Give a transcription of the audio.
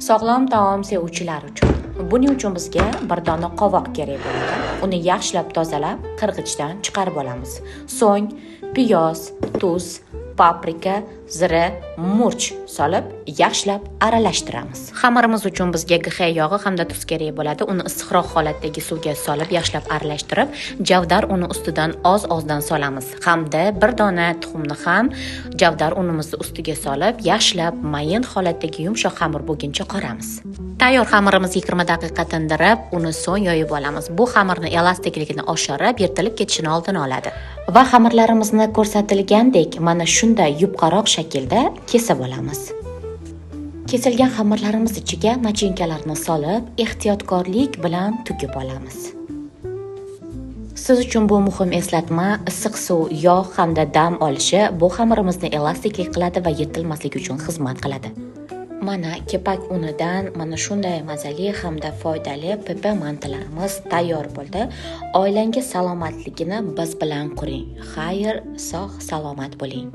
Sog'lom taom sevuvchilar uchun. Buning uchun bizga bir dona qovoq kerak bo'ladi. Uni yaxshilab tozalab, qirg'ichdan chiqarib olamiz. So'ng piyoz, tuz, paprika, zira, murch solib yaxshilab aralashtiramiz. Xamirimiz uchun bizga GX yog'i hamda tuz kerak bo'ladi. Uni issiqroq holatdagi suvga solib yaxshilab aralashtirib, javdar uni ustidan oz-ozdan solamiz. Hamda bir dona tuxumni ham javdar unimizni ustiga solib, yaxshilab mayin holatdagi yumshoq xamir bo'lguncha qoramiz. Tayyor xamirimizni 20 daqiqa tindirib, uni so'ng yoyib olamiz. Bu xamirni elastikligini oshirib, yirtilib ketishini oldini oladi. Va xamirlarimizni ko'rsatilgandek mana shunday yupqaroq shaklda kesib olamiz. Kesilgan xamirlarimiz ichiga nachinkalarni solib, ehtiyotkorlik bilan to'kib olamiz. Siz uchun bu muhim eslatma: issiq suv, yog' hamda dam olishi bu xamirimizni elastiklik qiladi va yirtilmasligi uchun xizmat qiladi. Mana kepak unidan mana shunday mazali hamda foydali pepe mantilarimiz tayyor bo'ldi. Oilangiz salomatligini biz bilan quring. Xayr, sog' salomat bo'ling.